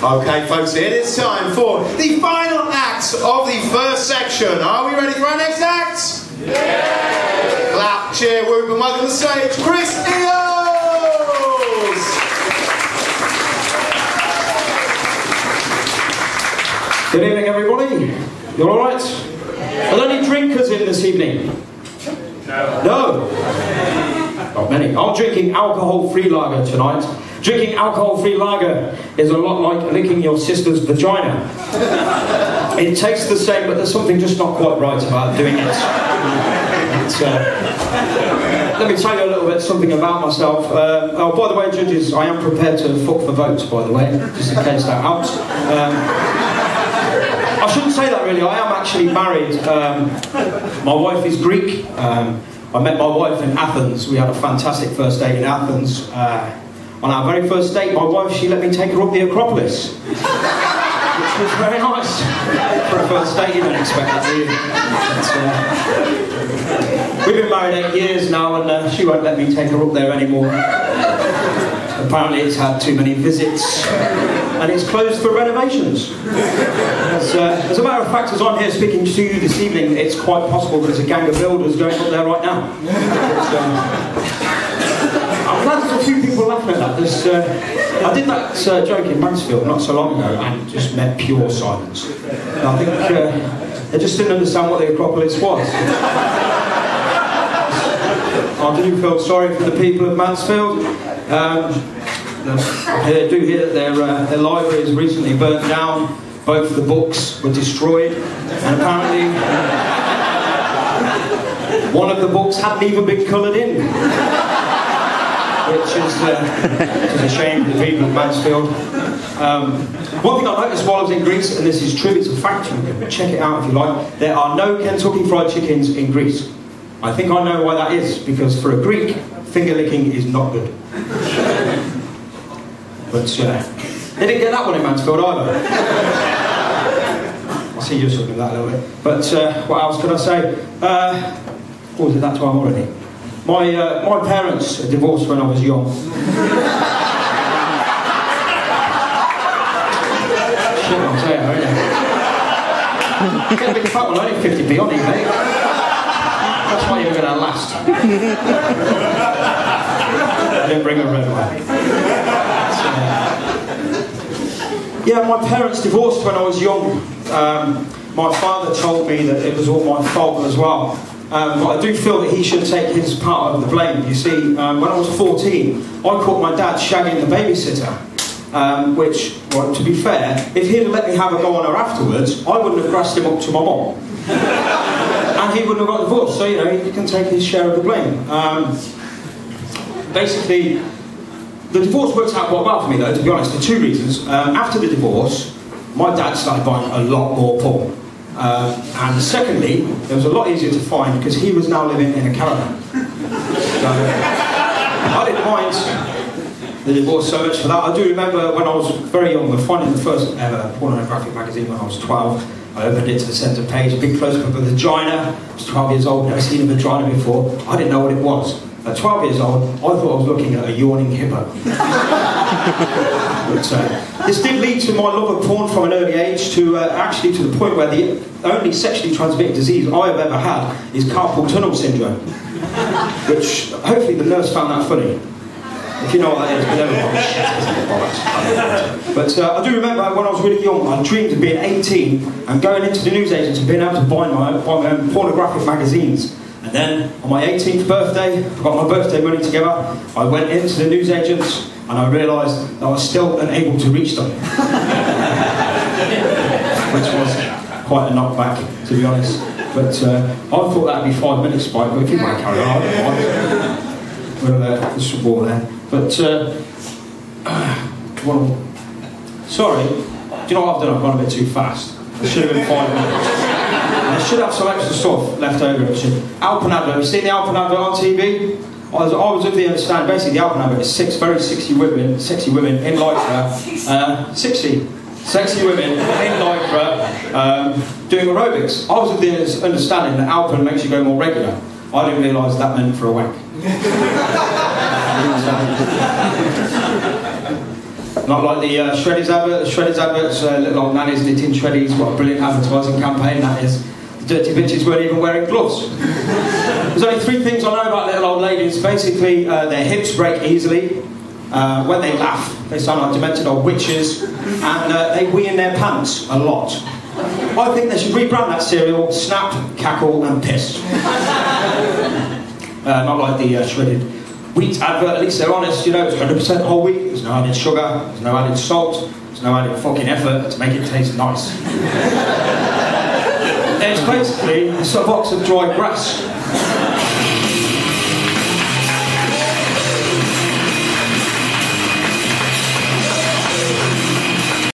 Okay, folks, it is time for the final act of the first section. Are we ready for our next act? Yeah! Clap, cheer, whoop, and welcome to the stage, Chris Eels! Good evening, everybody. You all right? Are there any drinkers in this evening? No? Not many. I'm drinking alcohol-free lager tonight. Drinking alcohol-free lager is a lot like licking your sister's vagina. It tastes the same, but there's something just not quite right about doing it. Let me tell you a little bit something about myself. Oh, by the way, judges, I am prepared to fuck for votes, by the way, just in case that helps. I shouldn't say that really. I am actually married. My wife is Greek. I met my wife in Athens. We had a fantastic first date in Athens. On our very first date, my wife, she let me take her up the Acropolis, which was very nice. For a first date, you don't expect that, do you? We've been married 8 years now, and she won't let me take her up there anymore. Apparently it's had too many visits, and it's closed for renovations. As a matter of fact, as I'm here speaking to you this evening, it's quite possible there's a gang of builders going up there right now. I'm glad there's a few people laughing at that. I did that joke in Mansfield not so long ago and just met pure silence. And I think they just didn't understand what the Acropolis was. I do feel sorry for the people of Mansfield. I do hear that their library has recently burnt down. Both the books were destroyed, and apparently one of the books hadn't even been coloured in. Which is a shame for the people of Mansfield. One thing I noticed while I was in Greece, and this is true, it's a fact, you can check it out if you like, there are no Kentucky Fried Chickens in Greece. I think I know why that is, because for a Greek, finger licking is not good. But they didn't get that one in Mansfield either. I see you're talking about that a little bit. But what else could I say? Or was it that time already? My parents divorced when I was young. Shit, I'll tell you, get a big fat one, only 50p on it, mate. That's why you're going to last. I didn't bring a red one. Yeah, my parents divorced when I was young. My father told me that it was all my fault as well. But I do feel that he should take his part of the blame. You see, when I was 14, I caught my dad shagging the babysitter. Which, well, to be fair, if he'd let me have a go on her afterwards, I wouldn't have grassed him up to my mum. And he wouldn't have got divorced, so, you know, he can take his share of the blame. Basically, the divorce worked out quite well for me, though, to be honest, for two reasons. After the divorce, my dad started buying a lot more porn. And secondly, it was a lot easier to find because he was now living in a caravan. So, I didn't mind the divorce so much for that. I do remember when I was very young, finding the first ever pornographic magazine when I was 12. I opened it to the centre page, a big close-up of a vagina. I was 12 years old, never seen a vagina before. I didn't know what it was. At 12 years old, I thought I was looking at a yawning hippo. But, this did lead to my love of porn from an early age, to actually to the point where the only sexually transmitted disease I have ever had is carpal tunnel syndrome. Which, hopefully the nurse found that funny. If you know what that is, but never mind. But I do remember when I was really young, I dreamed of being 18 and going into the newsagents and being able to buy my own pornographic magazines. And then, on my 18th birthday, I got my birthday money together, I went into the newsagents and I realised that I was still unable to reach them. Which was quite a knockback, to be honest. But I thought that would be 5 minutes, Spike, but if you want to carry on, I don't mind. Well, there's some more there. But, well, sorry, do you know what I've done? I've gone a bit too fast. It should have been 5 minutes. I should have some extra stuff left over. Alpen advert. Have you seen the Alpen advert on TV? I was of the understanding. Basically, the Alpen advert is six very sexy women in lycra. Sexy women in lycra doing aerobics. I was of the understanding that Alpen makes you go more regular. I didn't realise that meant for a wank. Not like the Shreddies advert. The Shreddies advert's little old nannies knitting Shreddies. What a brilliant advertising campaign that is. The dirty bitches weren't even wearing gloves. There's only 3 things I know about little old ladies. Basically, their hips break easily. When they laugh, they sound like demented old witches. And they wee in their pants a lot. I think they should rebrand that cereal Snap, Cackle and Piss. Not like the shredded wheat advert, at least they're honest, you know, it's 100% whole wheat, there's no added sugar, there's no added salt, there's no added fucking effort to make it taste nice. It's basically a box of dry grass.